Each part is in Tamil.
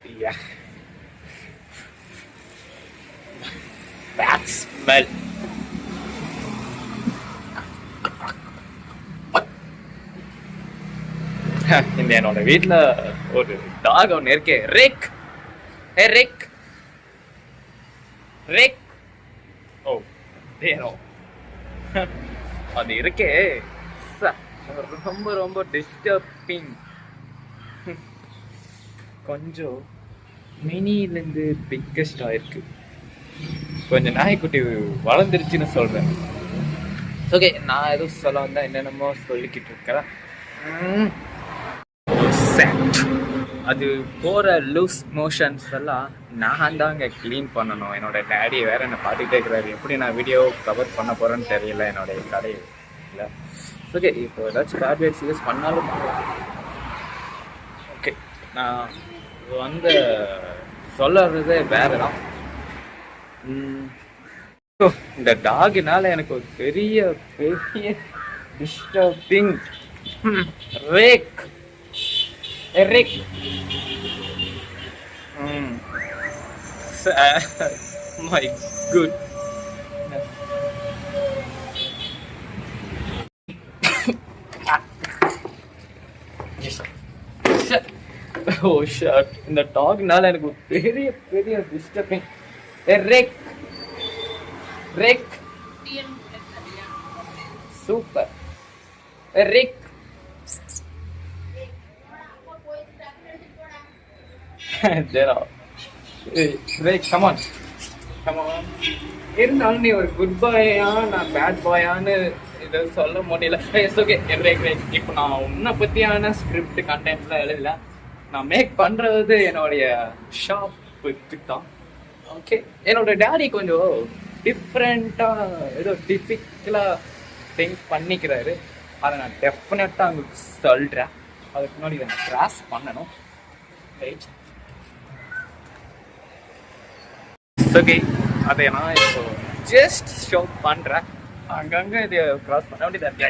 Yeah, bad smell. இந்த என்னோட வீட்டில் ஒரு டாக் ஒன்று இருக்கு. ரிக், ஹே ரிக், ரிக். ஓ தேனோ அது இருக்கே. ரொம்ப ரொம்ப டிஸ்டர்பிங். கொஞ்சம் மினிலேருந்து பிக்கஸ்ட் ஆயிருக்கு. கொஞ்சம் நாய்க்குட்டி வளர்ந்துருச்சுன்னு சொல்கிறேன். ஓகே, நான் எதுவும் சொல்ல வந்தால் என்னென்னமோ சொல்லிக்கிட்டு இருக்கிறேன். அது போகிற லூஸ் மோஷன்ஸ் எல்லாம் நான் தாங்க க்ளீன் பண்ணணும். என்னோட டேடி வேற என்னை பார்த்துக்கிட்டே இருக்கிறாரு. எப்படி நான் வீடியோ கவர் பண்ண போகிறேன்னு தெரியல என்னுடைய கடையில். ஓகே, இப்போ ஏதாச்சும் டேப்லெட்ஸ் யூஸ் பண்ணாலும் ஓகே. நான் வந்து சொல்லுறதே வேற தான். இந்த டாகினால எனக்கு ஒரு பெரிய பெரிய disturbing. Rack Eric. My goodness. Oh shit. இந்த டாக்னால எனக்கு பெரிய பெரிய disturbing. Eric. Rick. Super. Eric. Come on. இருந்தாலும் நீ ஒரு குட் பாயா நான் பேட் பாயான்னு இதை சொல்ல முடியல. ஓகே, இப்போ நான் உன்னை பற்றியான ஸ்கிரிப்ட் கண்டென்ட்லாம் எழுதல. நான் மேக் பண்ணுறது என்னுடைய ஷாப்புக்கு தான். ஓகே, என்னோட டேடி கொஞ்சம் டிஃப்ரெண்ட்டாக ஏதோ டிஃபிக்கலாக திங்க் பண்ணிக்கிறாரு. அதை நான் டெஃபினட்டாக உங்களுக்கு சொல்கிறேன். அதுக்கு முன்னாடி இதை நான் கிராஸ் பண்ணணும். Right, okay. அதை நான் இப்போ ஜஸ்ட் ஷோ பண்ணுறேன். அங்கங்கே இதை கிராஸ் பண்ண வேண்டியதாக.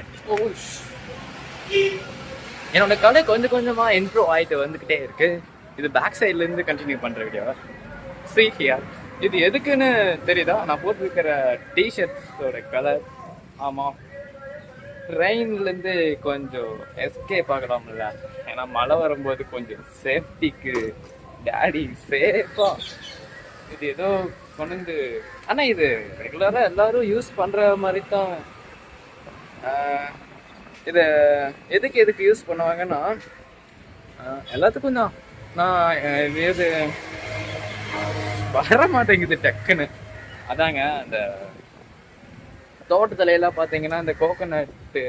என்னோட கடை கொஞ்சம் கொஞ்சமாக இம்ப்ரூவ் ஆகிட்டு வந்துக்கிட்டே இருக்கு. இது பேக் சைட்லேருந்து கண்டினியூ பண்ணுற வீடியோ. ஹியர் இது எதுக்குன்னு தெரியுதா? நான் போட்டிருக்கிற டிஷர்ட்ஸோட கலர். ஆமாம், ரெயின்லேருந்து கொஞ்சம் எஸ்கேப் ஆகலாம்ல. ஏன்னா மழை வரும்போது கொஞ்சம் சேஃப்டிக்கு டேடி சேஃபாக இது ஏதோ கொண்டு. ஆனால் இது ரெகுலராக எல்லாரும் யூஸ் பண்ணுற மாதிரி தான். இதை எதுக்கு யூஸ் பண்ணுவாங்கன்னா எல்லாத்துக்கும் தான். நான் இது வர மாட்டேங்குது டக்குன்னு. அதாங்க, அந்த தோட்டத்துலையெல்லாம் பார்த்தீங்கன்னா இந்த கோகோனட்டு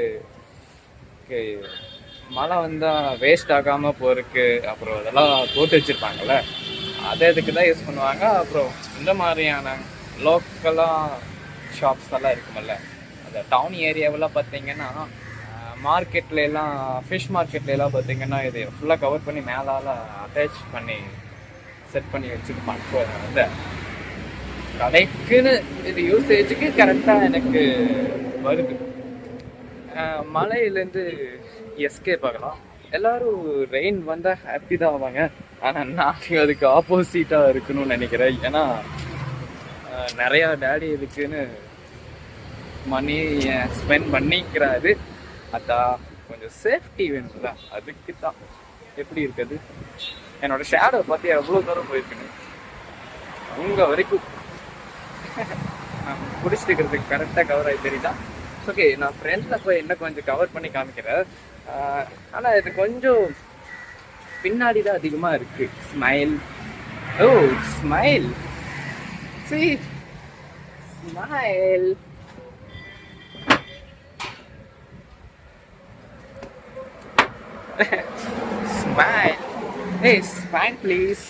மழை வந்தால் வேஸ்ட் ஆகாமல் போகிறதுக்கு அப்புறம் அதெல்லாம் போட்டு வச்சுருப்பாங்கள்ல, அதை இதுக்கு தான் யூஸ் பண்ணுவாங்க. அப்புறம் இந்த மாதிரியான லோக்கலாக ஷாப்ஸ் எல்லாம் இருக்குமில்ல, அந்த டவுன் ஏரியாவெல்லாம் பார்த்தீங்கன்னா மார்க்கெட்லாம் ஃபிஷ் மார்க்கெட்லாம் பார்த்தீங்கன்னா இது ஃபுல்லாக கவர் பண்ணி மேலால் அட்டாச் பண்ணி செட் பண்ணி வச்சுருப்பாங்க. அந்த கடைக்குன்னு இது யூசேஜுக்கு கரெக்டாக எனக்கு வருது. மழையிலேருந்து எஸ்கேப் ஆகலாம். எல்லோரும் ரெயின் வந்தால் ஹாப்பி தான் ஆவாங்க. ஆனால் நான் அதுக்கு ஆப்போசிட்டாக இருக்கணும்னு நினைக்கிறேன். ஏன்னா நிறையா டேடி இதுக்குன்னு மணி ஸ்பெண்ட் பண்ணிக்கிறாரு. அதான் கொஞ்சம் சேஃப்டி வேணும்ல, அதுக்கு தான். எப்படி இருக்குது என்னோட ஷேடோ பார்த்து எவ்வளோ தூரம் போயிருக்குன்னு உங்க வரைக்கும் பிடிச்சிட்டு இருக்கிறதுக்கு கரெக்டாக கவர் ஆகி தெரியுதா? ஓகே, நான் ஃப்ரெண்ட்ஸில் போய் என்ன கொஞ்சம் கவர் பண்ணி காமிக்கிறேன். ஆனால் இது கொஞ்சம் பின்னாடி தான் அதிகமாக இருக்கு. ஸ்மைல். ஓ ஸ்மைல், சி ஸ்மைல். ஸ்மைல். ஏய் ஸ்மைல் ப்ளீஸ்.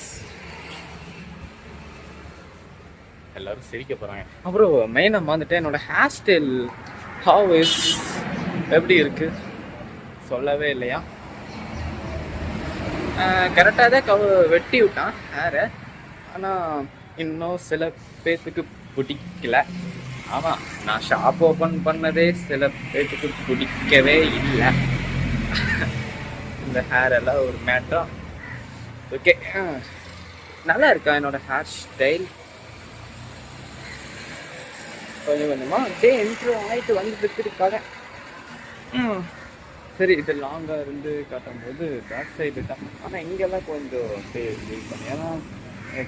எல்லாரும் சிரிக்க போகிறாங்க. அப்புறம் மெயினாக வந்துட்டு என்னோட ஹேர் ஸ்டைல் ஹவ் இஸ் எப்படி இருக்கு சொல்லவே இல்லையா? கரெக்டாக தான் வெட்டி விட்டான் ஹேரை. ஆனால் இன்னும் சில பேர்த்துக்கு பிடிக்கல. ஆமாம், நான் ஷாப் ஓப்பன் பண்ணதே சில பேர்த்துக்கு பிடிக்கவே இல்லை. இந்த ஹேர் எல்லாம் ஒரு மேட்டரா? ஓகே, நல்லா இருக்கா என்னோட ஹேர் ஸ்டைல்? கொஞ்சம் கொஞ்சமா அப்படியே இன்ட்ரோ ஆகிட்டு வந்துட்டு இருக்காங்க. சரி, இது லாங்காக இருந்து காட்டும்போது பேக் சைடு தான். ஆனால் இங்கெல்லாம் கொஞ்சம் அப்படியே ஃபீல் பண்ணி, ஏன்னா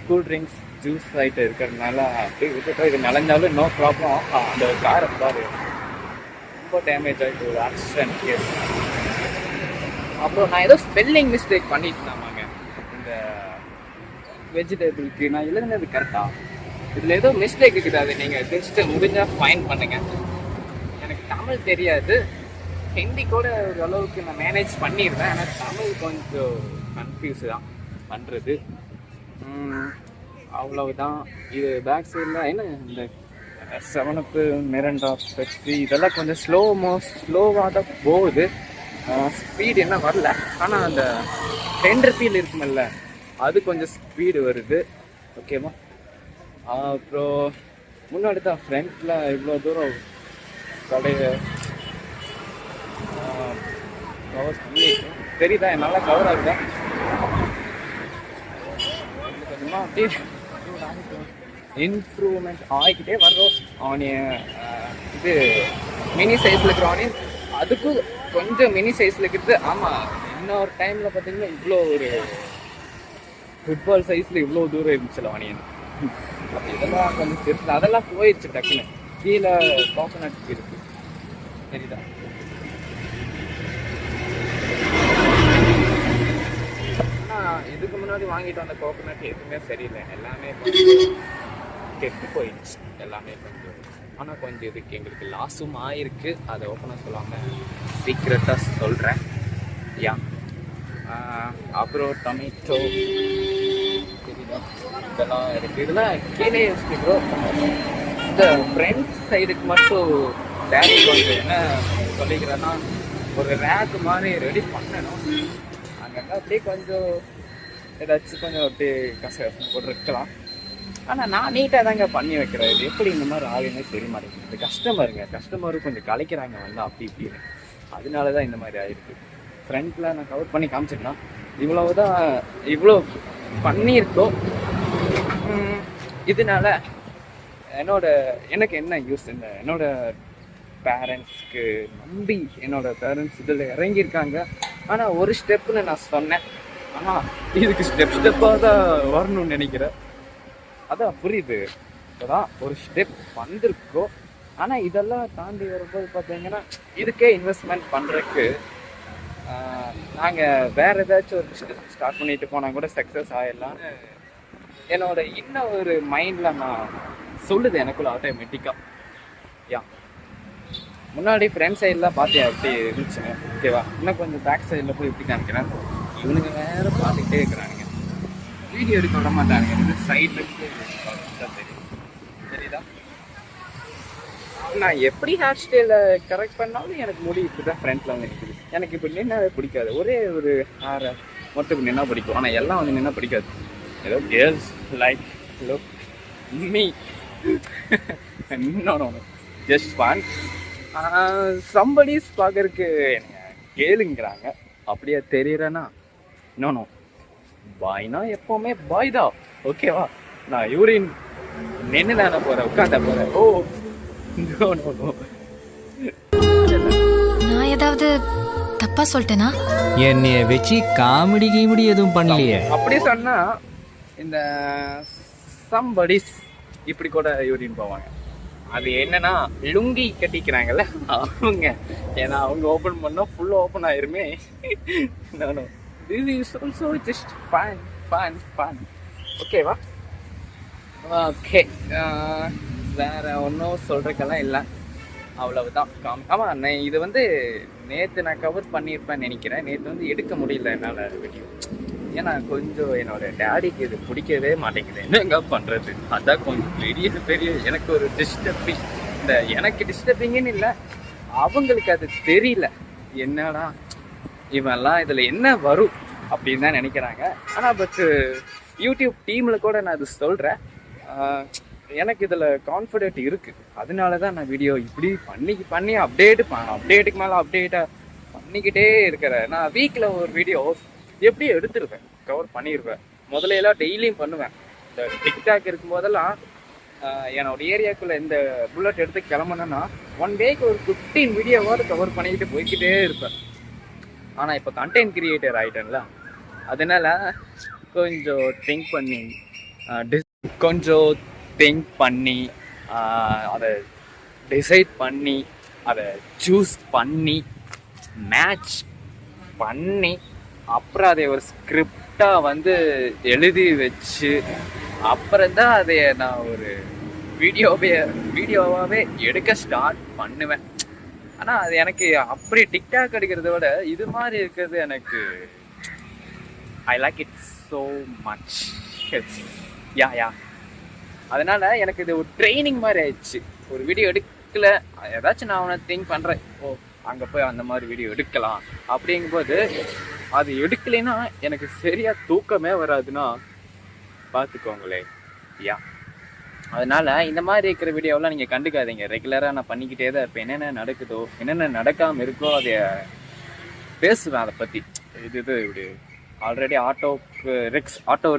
கூல் ட்ரிங்க்ஸ் ஜூஸ் ஐட்டம் இருக்கிறதுனால அப்படியே விட்டுட்டோம். இது நனைஞ்சாலும் நோ ப்ராப்ளம். அந்த காரை பாரு ரொம்ப டேமேஜ் ஆகிட்டு ஒரு ஆக்சிடென்ட் கேஸ். அப்புறம் நான் ஏதோ ஸ்பெல்லிங் மிஸ்டேக் பண்ணிட்டுனாமாங்க இந்த வெஜிடபிளுக்கு. நான் எழுதுனது கரெக்டா? இதில் ஏதோ மிஸ்டேக் இருக்குது. அது நீங்கள் ஜஸ்ட் முடிஞ்சால் ஃபைன் பண்ணுங்க. எனக்கு தமிழ் தெரியாது, ஹிந்தி கூட ஒரு அளவுக்கு நான் மேனேஜ் பண்ணிடுவேன். ஆனால் தமிழ் கொஞ்சம் கன்ஃபியூஸ் தான் பண்ணுறது. அவ்வளவுதான். இது பேக் சைடில் என்ன இந்த 7up, மிரண்டா, பெப்சி இதெல்லாம் கொஞ்சம் ஸ்லோவாக தான் போகுது. ஸ்பீடு என்ன வரல. ஆனால் அந்த 10 ரூபீல் இருக்குமில்ல, அது கொஞ்சம் ஸ்பீடு வருது. ஓகேவா? அப்புறம் முன்னாடி தான் ஃப்ரண்ட்டில் இவ்வளோ தூரம் கடையை கவர் பண்ணி தெரியுதா? என்னால் கவர் ஆகுதா? கொஞ்சமாக அப்படியே இம்ப்ரூவ்மெண்ட் ஆகிக்கிட்டே வர்றோம். ஆனியன் இது மினி சைஸில் இருக்கிற ஆனியன், அதுக்கும் கொஞ்சம் மினி சைஸில் இருக்கிறது. ஆமாம், இன்னொரு டைமில் பார்த்தீங்கன்னா இவ்வளோ ஒரு ஃபுட்பால் சைஸில் இவ்வளோ தூரம் இருந்துச்சுல ஆனியன். இதெல்லாம் கொஞ்சம் தெரியல, அதெல்லாம் போயிடுச்சு டக்குன்னு. கீழே கோகோனட் இருக்கு, தெரியுதா? ஆனால் இதுக்கு முன்னாடி வாங்கிட்டு வந்த கோகோனட் எதுவுமே சரியில்லை. எல்லாமே கெட்டு போயிடுச்சு எல்லாமே கொஞ்சம். ஆனால் கொஞ்சம் இதுக்கு எங்களுக்கு லாஸும் ஆயிருக்கு. அதை ஓப்பனாக சொல்லாமல் சீக்ரெட்டாக சொல்கிறேன். யா, அப்புறம் டொமேட்டோ தெரியுதா? இதெல்லாம் இருக்குது. இதெல்லாம் கீழே ப்ரோ. இந்த ஃப்ரண்ட் சைடுக்கு மட்டும் டேடி கொஞ்சம் என்ன சொல்லிக்கிறேன்னா, ஒரு ரேக்கு மாதிரி ரெடி பண்ணணும். அங்கங்கே அப்படியே கொஞ்சம் ஏதாச்சும் கொஞ்சம் அப்படியே கசகசம் போட்டு இருக்கலாம். ஆனால் நான் நீட்டாக தாங்க பண்ணி வைக்கிறேன். இது எப்படி இந்த மாதிரி ஆகுதுன்னு தெரிய மாட்டேங்குது. இந்த கஸ்டமரும் கொஞ்சம் கலைக்கிறாங்க வந்து அப்படி இப்படின்னு. அதனால தான் இந்த மாதிரி ஆகிருக்கு. ஃப்ரண்ட்டில் நான் கவர் பண்ணி காமிச்சிக்கலாம். இவ்வளோ பண்ணியிருக்கோம். இதனால எனக்கு என்ன யூஸ்? என்னோட பேரண்ட்ஸ்க்கு நம்பி என்னோட பேரண்ட்ஸ் இதில் இறங்கியிருக்காங்க. ஆனால் ஒரு ஸ்டெப்புன்னு நான் சொன்னேன். ஆனால் இதுக்கு ஸ்டெப்பாக தான் வரணும்னு நினைக்கிறேன். அதான் புரியுது, இப்போதான் ஒரு ஸ்டெப் வந்திருக்கோம். ஆனால் இதெல்லாம் தாண்டி வரும்போது பார்த்தீங்கன்னா இதுக்கே இன்வெஸ்ட்மெண்ட் பண்ணுறதுக்கு நாங்கள் வேறு ஏதாச்சும் ஒரு பிஸ்னஸ் ஸ்டார்ட் பண்ணிட்டு போனால் கூட சக்ஸஸ் ஆகிடலான்னு என்னோட இன்னும் ஒரு மைண்டில் நான் சொல்லுது எனக்குள்ள ஆட்டோமேட்டிக்காக. யா, முன்னாடி ஃப்ரண்ட் சைடெலாம் பார்த்தியா எப்படி இருந்துச்சுங்க? ஓகேவா? இன்னும் கொஞ்சம் பேக் சைடில் போய் எப்படி காமிக்கிறேன். இவனுங்க வேறு பார்த்துக்கிட்டே இருக்கிறானுங்க, வீடியோ எடுக்க விட மாட்டானுங்க. இது சைடில் தெரியுதா? நான் எப்படி ஹேர் ஸ்டைலை கரெக்ட் பண்ணாலும் எனக்கு முடி இப்படி தான் ஃப்ரண்ட்டில் வந்து நிற்குது. எனக்கு இப்போ நின்னாவே பிடிக்காது. ஒரே ஒரு ஹேரை மட்டும் நின்னா பிடிக்கும். ஆனால் எல்லாம் வந்து நின்னா பிடிக்காது. ஏதோ கேர்ள்ஸ் லைக் லுக் மீ. இன்னொன்று ஜஸ்ட் ஃபன். சம்படிஸ் பார்க்கறதுக்கு என்ன கேளுங்கிறாங்க. அப்படியே தெரியுறேன்னா இன்னொன்று பாய்னா எப்போவுமே பாய் தான். ஓகேவா? நான் யூரின் நின்று தானே போகிறேன், உட்காந்த போகிறேன். ஓ நான் ஏதாவது தப்பா சொல்லிட்டேனா? என்னைய வச்சு காமெடி எதுவும் பண்ணலையே. அப்படி சொன்னா இந்த சம்படிஸ் இப்படி கூட யூரின் போவாங்க. அது என்னன்னா லுங்கி கட்டிக்கிறாங்கல்ல அவங்க. ஏன்னா அவங்க ஓப்பன் பண்ணா ஃபுல்லா ஓப்பன் ஆயிருமே. This is also just fun. ஓகேவா? ஓகே, வேற ஒன்றும் சொல்றதுக்கெல்லாம் இல்லை, அவ்வளவுதான். ஆமாம், நான் இது வந்து நேற்று நான் கவர் பண்ணியிருப்பேன்னு நினைக்கிறேன். நேற்று வந்து எடுக்க முடியல என்னால் வீடியோ. ஏன்னா கொஞ்சம் என்னோட டேடிக்கு இது பிடிக்கவே மாட்டேங்குது. என்னங்க பண்ணுறது? அதான் கொஞ்சம் பெரிய எனக்கு ஒரு டிஸ்டர்பிங். இந்த எனக்கு டிஸ்டர்பிங்குன்னு இல்லை, அவங்களுக்கு அது தெரியல. என்னடா இவெல்லாம் இதில் என்ன வரும் அப்படின்னு தான் நினைக்கிறாங்க. ஆனால் பட்டு யூடியூப் டீமில் கூட நான் அது சொல்கிறேன். எனக்கு இதில் கான்ஃபிடென்ட் இருக்குது. அதனால தான் நான் வீடியோ இப்படி பண்ணி அப்டேட்டுக்கு மேலே அப்டேட்டாக பண்ணிக்கிட்டே இருக்கிறேன். நான் வீக்கில் ஒரு வீடியோ எப்படி எடுத்துருவேன், கவர் பண்ணிடுவேன். முதல்ல எல்லாம் டெய்லியும் பண்ணுவேன். இந்த டிக்டாக் இருக்கும் போதெல்லாம் என்னோட ஏரியாக்குள்ள இந்த புல்லட் எடுத்து கிளம்புனேன்னா 1 டேக்கு ஒரு 15 வீடியோவாவது கவர் பண்ணிக்கிட்டு போய்கிட்டே இருப்பேன். ஆனால் இப்போ கண்டென்ட் கிரியேட்டர் ஆகிட்டேன்ல, அதனால கொஞ்சம் திங்க் பண்ணி அதை டிசைட் பண்ணி அதை சூஸ் பண்ணி மேட்ச் பண்ணி அப்புறம் அதை ஒரு ஸ்கிரிப்டாக வந்து எழுதி வச்சு அப்புறம் தான் அதை நான் ஒரு வீடியோவாகவே எடுக்க ஸ்டார்ட் பண்ணுவேன். ஆனால் அது எனக்கு அப்படி டிக்டாக் எடுக்கிறத விட இது மாதிரி இருக்கிறது எனக்கு I like it so much. Yeah அதனால எனக்கு இது ஒரு ட்ரைனிங் மாதிரி ஆயிடுச்சு. ஒரு வீடியோ எடுக்கல, ஏதாச்சும் நான் அவனை திங்க் பண்ணுறேன், அங்கே போய் அந்த மாதிரி வீடியோ எடுக்கலாம் அப்படிங்கும்போது அது எடுக்கலைன்னா எனக்கு சரியாக தூக்கமே வராதுன்னா பார்த்துக்கோங்களே. யா அதனால் இந்த மாதிரி இருக்கிற வீடியோவெலாம் நீங்கள் கண்டுக்காதீங்க. ரெகுலராக நான் பண்ணிக்கிட்டே தான் இருப்பேன். என்னென்ன நடக்குதோ, என்னென்ன நடக்காமல் இருக்கோ அதை பேசுவேன். அதை பற்றி இது இப்படி ஆல்ரெடி ஆட்டோ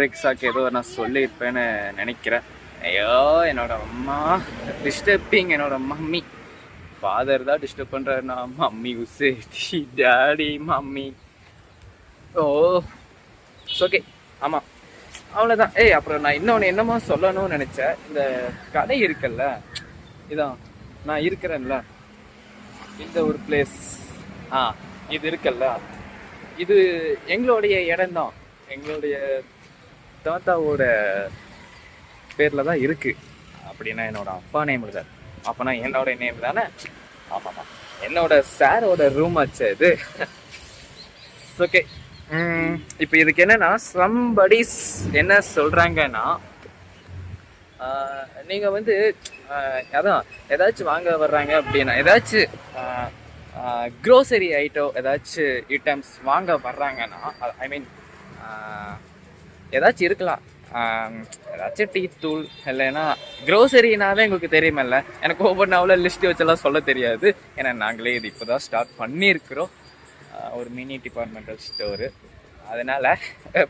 ரிக்ஸாக்கு ஏதோ நான் சொல்லியிருப்பேன்னு நினைக்கிறேன். ஐயோ என்னோட அம்மா டிஸ்டர்பிங், என்னோட மம்மி. ஃபாதர் தான் டிஸ்டர்ப் பண்ணுறாருண்ணா, மம்மி உசேடி டாடி மம்மி. ஓகே ஆமாம் அவ்வளோதான். அப்புறம் நான் இன்னொன்று என்னமோ சொல்லணும்னு நினச்சேன். இந்த கடை இருக்குல்ல, இதான் நான் இருக்கிறேன்ல இந்த ஒரு பிளேஸ், இது இருக்குல்ல, இது எங்களுடைய இடம்தான். எங்களுடைய தாத்தாவோட பேரில் தான் இருக்குது. அப்படின்னா என்னோட அப்பா நேம் தான். அப்போனா என்னோட நேம் தானே? ஆமாம்மா, என்னோட சாரோட ரூம் ஆச்சு இது. ஓகே, இப்போ இதுக்கு என்னன்னா சம்படிஸ் என்ன சொல்கிறாங்கன்னா, நீங்கள் வந்து அதான் ஏதாச்சும் வாங்க வர்றாங்க அப்படின்னா, ஏதாச்சும் க்ரோசரி ஐட்டம்ஸ் வாங்க வர்றாங்கன்னா, ஐ மீன் ஏதாச்சும் இருக்கலாம், ஏதாச்சும் டீ தூள் இல்லைன்னா க்ரோசரினாவே எங்களுக்கு தெரியுமில்ல. எனக்கு ஒவ்வொன்றாவில் லிஸ்ட்டு வச்செல்லாம் சொல்ல தெரியாது. ஏன்னா நாங்களே இது இப்போ தான் ஸ்டார்ட் பண்ணியிருக்கிறோம், ஒரு மினி டிபார்ட்மெண்டல் ஸ்டோரு. அதனால்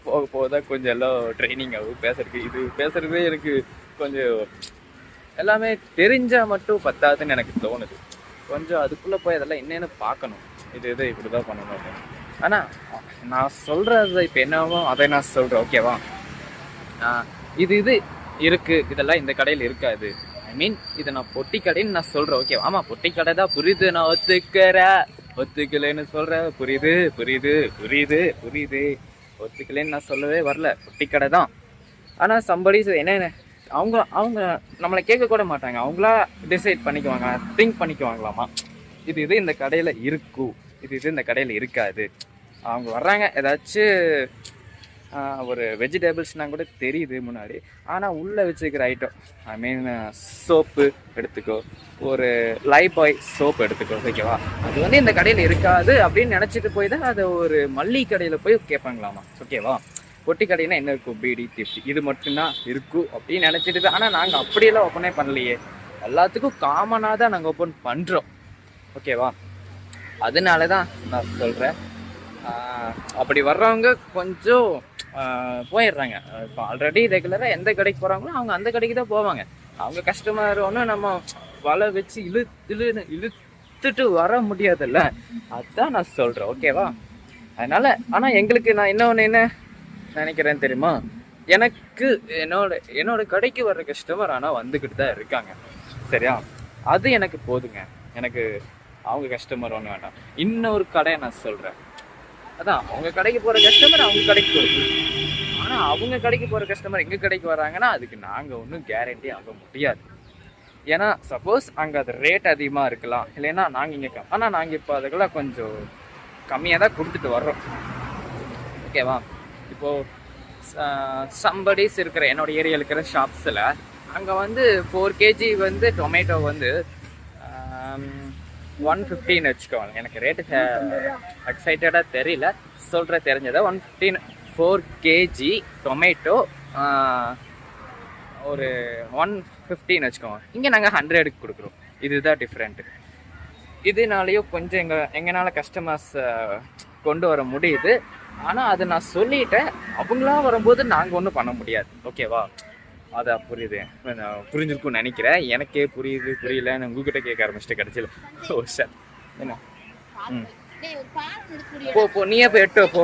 போக தான் கொஞ்சம் எல்லாம் ட்ரைனிங் ஆகும் பேசுகிறதே எனக்கு கொஞ்சம் எல்லாமே தெரிஞ்சால் மட்டும் பத்தாதுன்னு எனக்கு தோணுது. கொஞ்சம் அதுக்குள்ளே போய் அதெல்லாம் என்னென்னு பார்க்கணும். இது இப்படி தான் பண்ணணும். ஆனால் நான் சொல்கிறது இப்போ என்னவோ அதை நான் சொல்கிறேன். ஓகேவா? இது இருக்குது, இதெல்லாம் இந்த கடையில் இருக்காது. ஐ மீன் இதை நான் பொட்டி கடைன்னு நான் சொல்கிறேன். ஓகேவா? ஆமாம், பொட்டி கடை தான், புரியுது. நான் ஒத்துக்கலைன்னு சொல்கிறேன். புரியுது. ஒத்துக்கலைன்னு நான் சொல்லவே வரல. பொட்டி கடை தான். ஆனால் சம்படி என்னென்ன அவங்க நம்மளை கேட்க கூட மாட்டாங்க. அவங்களா டிசைட் பண்ணிக்குவாங்க, திங்க் பண்ணிக்குவாங்களாமா. இது இந்த கடையில் இருக்கும், இது இந்த கடையில் இருக்காது. அவங்க வர்றாங்க, ஏதாச்சும் ஒரு வெஜிடபிள்ஸ்னால் கூட தெரியுது முன்னாடி. ஆனால் உள்ளே வச்சுருக்கிற ஐட்டம், ஐ மீன் சோப்பு எடுத்துக்கோ, ஒரு லைஃபாய் சோப் எடுத்துக்கோ. ஓகேவா? அது வந்து இந்த கடையில் இருக்காது அப்படின்னு நினச்சிட்டு போய் தான் அதை ஒரு மல்லிகை கடையில் போய் கேட்பாங்களாமா. ஓகேவா? பொட்டி கடைன்னா என்ன இருக்கும்? பீடி, திப்டி, இது மட்டும்தான் இருக்கும் அப்படின்னு நினச்சிட்டு தான். ஆனால் நாங்கள் அப்படியெல்லாம் ஓப்பனே பண்ணலையே, எல்லாத்துக்கும் காமனாக தான் நாங்கள் ஓப்பன் பண்ணுறோம். ஓகேவா? அதனால தான் நான் சொல்கிறேன், அப்படி வர்றவங்க கொஞ்சம் போயிடுறாங்க. இப்போ ஆல்ரெடி ரெகுலராக எந்த கடைக்கு போகிறாங்களோ அவங்க அந்த கடைக்கு தான் போவாங்க. அவங்க கஸ்டமர் ஒன்று நம்ம வலை வச்சு இழுத்துட்டு வர முடியாதுல்ல, அதுதான் நான் சொல்கிறேன். ஓகேவா? அதனால் ஆனால் எங்களுக்கு நான் என்ன நினைக்கிறேன்னு தெரியுமா, எனக்கு என்னோட கடைக்கு வர்ற கஸ்டமர் ஆனால் வந்துக்கிட்டு தான் இருக்காங்க. சரியா? அது எனக்கு போதுங்க. எனக்கு அவங்க கஸ்டமர் ஒன்று வேண்டாம். இன்னொரு கடையை நான் சொல்கிறேன், அதான் அவங்க கடைக்கு போகிற கஸ்டமர் அவங்க கடைக்கு போகுது. ஆனால் அவங்க கடைக்கு போகிற கஸ்டமர் எங்கள் கடைக்கு வராங்கன்னா அதுக்கு நாங்கள் ஒன்றும் கேரண்டி ஆக முடியாது. ஏன்னா சப்போஸ் அங்கே அது ரேட் அதிகமாக இருக்கலாம், இல்லைன்னா நாங்கள் இங்கே ஆனால் நாங்கள் இப்போ அதுக்கெல்லாம் கொஞ்சம் கம்மியாக தான் கொடுத்துட்டு வர்றோம். ஓகேவா? இப்போது சம்படிஸ் இருக்கிற என்னோட ஏரியாவில் இருக்கிற ஷாப்ஸில் அங்கே வந்து 4 kg வந்து டொமேட்டோ வந்து 115 வச்சுக்கோங்க. எனக்கு ரேட்டு எக்ஸைட்டடாக தெரியல, தெரிஞ்சதை 115 4 kg டொமேட்டோ ஒரு 115 வச்சுக்கோங்க. இங்கே நாங்கள் 100க்கு கொடுக்குறோம். இதுதான் டிஃப்ரெண்ட்டு. இதனாலேயும் கொஞ்சம் எங்களால் கஸ்டமர்ஸ் கொண்டு வர முடியுது. ஆனால் அதை நான் சொல்லிட்டேன். அவங்களா வரும்போது நாங்கள் ஒன்றும் பண்ண முடியாது. ஓகேவா? அதை புரியுது, நான் புரிஞ்சிருக்கும்னு நினைக்கிறேன். எனக்கே புரியுது புரியலன்னு உங்ககிட்ட கேட்க ஆரம்பிச்சுட்டு கடைசியில். ஓ சார் என்ன? ம் போ நீயே போய் எட்டு போ.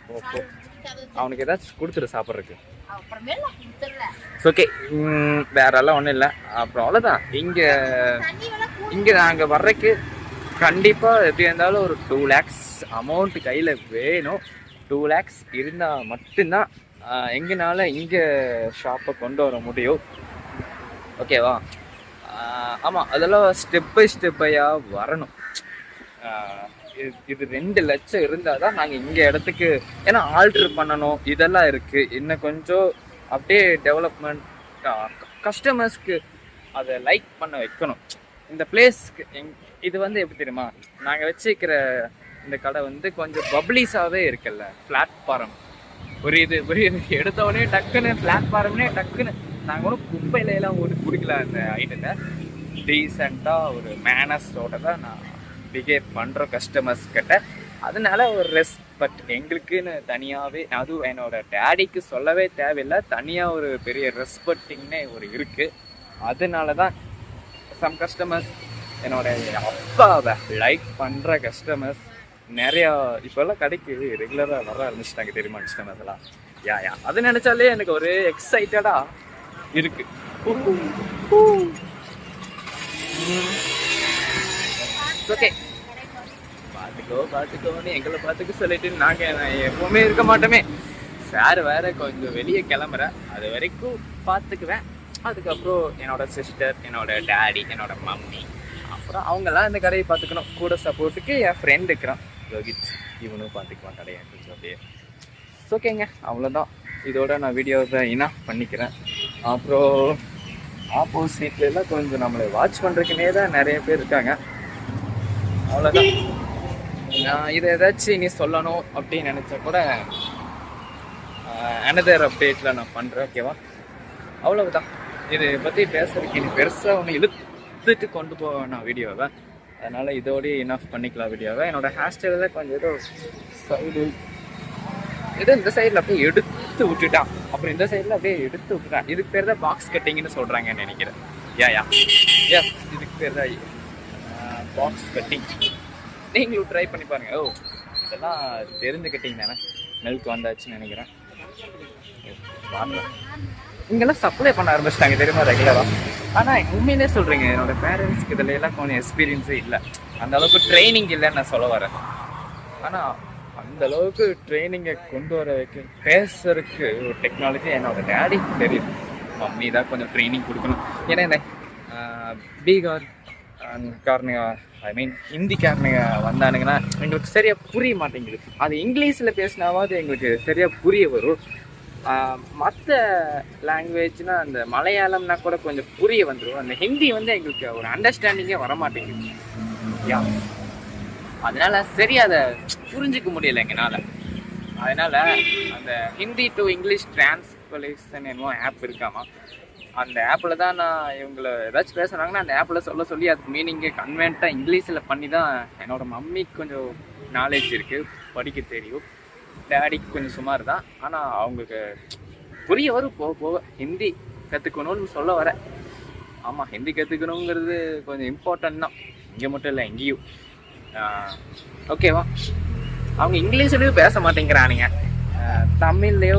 போ போ, அவனுக்கு ஏதாச்சும் கொடுத்துரு சாப்பிட்றதுக்கு. ஓகே, வேற எல்லாம் ஒன்றும் இல்லை. அப்புறம் அவ்வளோதான். இங்கே நாங்கள் வர்றதுக்கு கண்டிப்பாக எப்படி இருந்தாலும் ஒரு 2 lakhs அமௌண்ட் கையில் வேணும். 2 lakhs இருந்தால் மட்டும்தான் எங்கனால இங்கே ஷாப்பை கொண்டு வர முடியும். ஓகேவா? ஆமாம், அதெல்லாம் ஸ்டெப் பை ஸ்டெப்பையாக வரணும். இது 2 லட்சம் இருந்தால் தான் நாங்கள் இங்கே இடத்துக்கு, ஏன்னா ஆல்ட்ரு பண்ணணும், இதெல்லாம் இருக்குது. இன்னும் கொஞ்சம் அப்படியே டெவலப்மெண்ட், கஸ்டமர்ஸ்க்கு அதை லைக் பண்ண வைக்கணும். இந்த பிளேஸ்க்கு இது வந்து எப்படி தெரியுமா, நாங்கள் வச்சுக்கிற இந்த கடை வந்து கொஞ்சம் பப்ளிஸாகவே இருக்குல்ல. பிளாட்ஃபாரம் புரியுது எடுத்தவொடனே டக்குன்னு பிளாட்ஃபாரம்னே டக்குன்னு நாங்கள் ஒன்றும் குப்பையிலாம் ஒன்று குடிக்கல. அந்த ஐட்டத்தை டீசெண்டாக ஒரு மேனஸோட தான் நான் பிஹேவ் பண்ணுறோம் கஸ்டமர்ஸ் கிட்ட. அதனால ஒரு ரெஸ்பெக்ட் எங்களுக்குன்னு தனியாகவே, அதுவும் என்னோட டேடிக்கு சொல்லவே தேவையில்லை, தனியாக ஒரு பெரிய ரெஸ்பெக்டிங்னே ஒரு இருக்குது. அதனால தான் சம் கஸ்டமர்ஸ், என்னோட அப்பாவை லைக் பண்ணுற கஸ்டமர்ஸ் நிறையா இப்போல்லாம் கடைக்கு ரெகுலராக வர ஆரம்பிச்சிட்டாங்க தெரியுமா கஸ்டமர்ஸ் எல்லாம். யா அது நினச்சாலே எனக்கு ஒரு எக்ஸைட்டடாக இருக்கு. ஓகே, பார்த்துக்கோன்னு எங்களை பார்த்துக்க சொல்லிட்டு நாங்கள் எப்பவுமே இருக்க மாட்டோமே. சார் வேற கொஞ்சம் வெளியே கிளம்புறேன், அது வரைக்கும் பார்த்துக்குவேன். அதுக்கப்புறம் என்னோட சிஸ்டர், என்னோட டேடி, என்னோட மம்மி, அப்புறம் அவங்கெல்லாம் இந்த கடையை பார்த்துக்கணும். கூட சப்போர்ட்டுக்கு என் ஃப்ரெண்ட் இருக்கிறான் ரோஹித், இவனும் பார்த்துக்குவான் கடையை அப்படியே. ஓகேங்க, அவ்வளோதான். இதோட நான் வீடியோவை இனாஃப் பண்ணிக்கிறேன். அப்புறம் ஆப்போசிட்லாம் கொஞ்சம் நம்மளை வாட்ச் பண்ணுறதுக்குனே தான் நிறைய பேர் இருக்காங்க. அவ்வளோதான். நான் இதை ஏதாச்சும் இனி சொல்லணும் அப்படின்னு நினச்சா கூட அனதர் அப்டேட்டில் நான் பண்ணுறேன். ஓகேவா? அவ்வளவுதான். இதை பற்றி பேசுறதுக்கு இனி பெருசாக ஒன்று இழுத்துட்டு கொண்டு போவேன் நான் வீடியோவை. அதனால் இதோடய இனஃப் பண்ணிக்கலாம் வீடியோவை. என்னோடய ஹேர் ஸ்டைலில் கொஞ்சம் ஏதோ சைடு இந்த சைடில் அப்படியே எடுத்து விட்டுட்டான், அப்புறம் இந்த சைடில் அப்படியே எடுத்து விட்டுட்டான். இதுக்கு பேர் தான் பாக்ஸ் கட்டிங்னு சொல்கிறாங்கன்னு நினைக்கிறேன். யா இதுக்கு பேர் தான் பாக்ஸ் கட்டிங். நீங்களும் ட்ரை பண்ணி பாருங்கள். ஓ, இதெல்லாம் தெரிஞ்ச கட்டிங் தானே. மில்க் வந்தாச்சுன்னு நினைக்கிறேன். இங்கெல்லாம் சப்ளை பண்ண ஆரம்பிச்சிட்டாங்க தெரியுமா ரெகுலராக. ஆனால் உண்மையிலே சொல்கிறீங்க, என்னோடய பேரண்ட்ஸ்க்கு இதில் எல்லாம் கொஞ்சம் எக்ஸ்பீரியன்ஸே இல்லை, அந்த அளவுக்கு ட்ரைனிங் இல்லைன்னு நான் சொல்ல வரேன். ஆனால் அந்த அளவுக்கு ட்ரைனிங்கை கொண்டு வர வைக்க பேசுறதுக்கு ஒரு டெக்னாலஜி என்னோடய டேடிக்கு தெரியும். மம்மி தான் கொஞ்சம் ட்ரைனிங் கொடுக்கணும். ஏன்னா என்ன பீகார் காரனுங்க, ஐ மீன் ஹிந்திக்காரனுங்க வந்தானுங்கன்னா எங்களுக்கு சரியாக புரிய மாட்டேங்குது. அது இங்கிலீஷில் பேசினாவது எங்களுக்கு சரியாக புரிய வரும். மற்ற லாங்குவேஜ்னால் அந்த மலையாளம்னா கூட கொஞ்சம் புரிய வந்துடும். அந்த ஹிந்தி வந்து எங்களுக்கு ஒரு அண்டர்ஸ்டாண்டிங்கே வரமாட்டேங்குது. யா, அதனால் சரி அதை புரிஞ்சிக்க முடியலை எங்களால். அதனால் அந்த ஹிந்தி டு இங்கிலீஷ் டிரான்ஸ்லேஷன் என்னமோ ஆப் இருக்காமா, அந்த ஆப்பில் தான் நான் இவங்களை ஏதாச்சும் பேசுகிறாங்கன்னா அந்த ஆப்பில் சொல்லி அதுக்கு மீனிங்கு கன்வென்ட்டாக இங்கிலீஷில் பண்ணி தான். என்னோடய மம்மிக்கு கொஞ்சம் நாலேஜ் இருக்குது, படிக்க தெரியும். டேடிக்கு கொஞ்சம் சுமார் தான், ஆனால் அவங்களுக்கு புரிய வரும் போக போக. ஹிந்தி கற்றுக்கணும்னு சொல்ல வரேன். ஆமாம், ஹிந்தி கற்றுக்கணுங்கிறது கொஞ்சம் இம்பார்ட்டன்ட் தான், இங்கே மட்டும் இல்லை எங்கேயும். ஓகேவா? அவங்க இங்கிலீஷ்லேயும் பேச மாட்டேங்கிறானுங்க, தமிழ்லேயோ